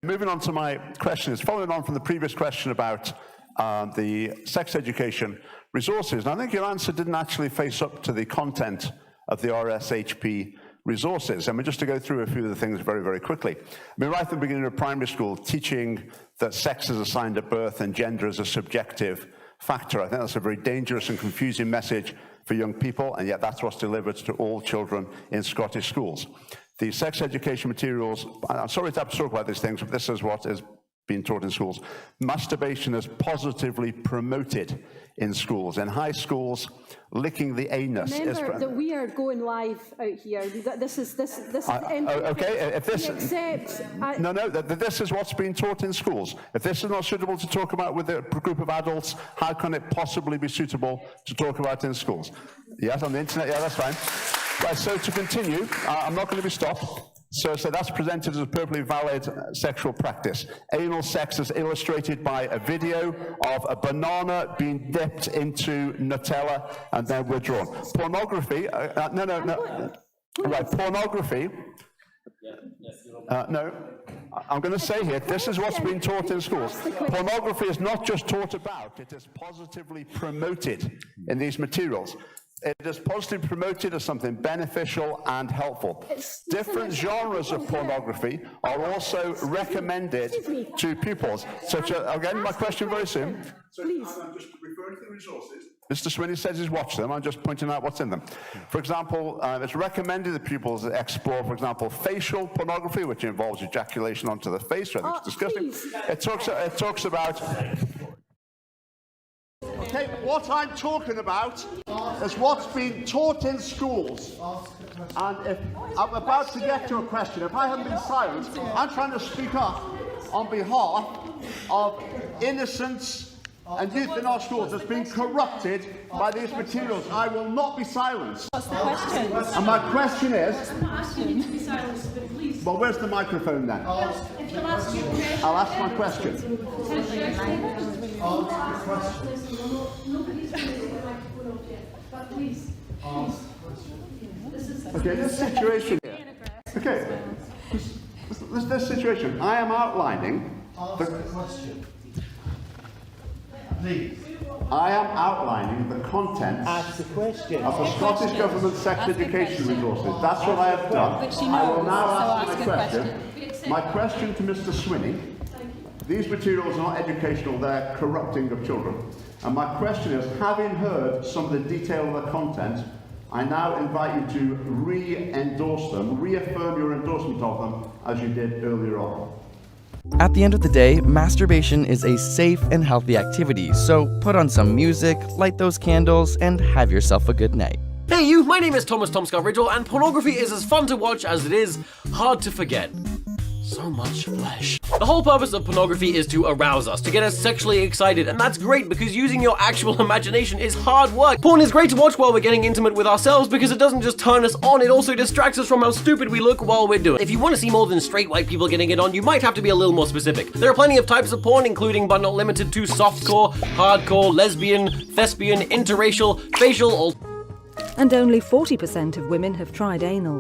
Moving on to my questions, following on from the previous question about the sex education resources, and I think your answer didn't actually face up to the content of the RSHP resources. I mean, just to go through a few of the things very, very quickly. I mean, right at the beginning of primary school, teaching that sex is assigned at birth and gender is a subjective factor. I think that's a very dangerous and confusing message for young people, and yet that's what's delivered to all children in Scottish schools. The sex education materials, I'm sorry to have to talk about these things, but this is what is being taught in schools. Masturbation is positively promoted in schools. In high schools, licking the anus is... Remember that we are going live out here. This is okay, if this... No, this is what's being taught in schools. If this is not suitable to talk about with a group of adults, how can it possibly be suitable to talk about in schools? Yes, on the internet, yeah, that's fine. Right, so to continue, I'm not going to be stopped. So that's presented as a perfectly valid sexual practice. Anal sex is illustrated by a video of a banana being dipped into Nutella and then withdrawn. Pornography, Right, pornography. No, I'm going to say here, this is what's being taught in schools. Pornography is not just taught about, it is positively promoted in these materials. It is positively promoted as something beneficial and helpful. Different genres of pornography are also recommended to pupils. Such as, again, my question very soon. Please. I'm just referring to the resources. Mr. Swini says he's watched them. I'm just pointing out what's in them. For example, it's recommended that pupils explore, for example, facial pornography, which involves ejaculation onto the face, which is disgusting. It talks about... Okay, what I'm talking about is what's being taught in schools. And if I'm about to get to a question, if I haven't been silent, I'm trying to speak up on behalf of innocents and youth in our schools that's been corrupted by these materials. I will not be silenced. What's the question? And my question is... I'm not asking you to be silenced, but please. Well, where's the microphone then? If you'll ask your question. I'll ask my question. Nobody's raised the microphone up yet, but please. Okay, this situation here. Okay, this situation. I am outlining the question. Please. I am outlining the contents Ask the question. of the Scottish Government sex education resources. That's what I have done. But she I will knows, now so ask ask my a question. My question to Mr. Swini. These materials are not educational, they're corrupting of children. And my question is, having heard some of the detail of the content, I now invite you to re-endorse them, reaffirm your endorsement of them as you did earlier on. At the end of the day, masturbation is a safe and healthy activity, so put on some music, light those candles, and have yourself a good night. Hey you, my name is Thomas Tomscott-Ridgell, and pornography is as fun to watch as it is hard to forget. So much flesh. The whole purpose of pornography is to arouse us, to get us sexually excited, and that's great because using your actual imagination is hard work. Porn is great to watch while we're getting intimate with ourselves because it doesn't just turn us on, it also distracts us from how stupid we look while we're doing it. If you want to see more than straight white people getting it on, you might have to be a little more specific. There are plenty of types of porn, including but not limited to softcore, hardcore, lesbian, thespian, interracial, facial, And only 40% of women have tried anal.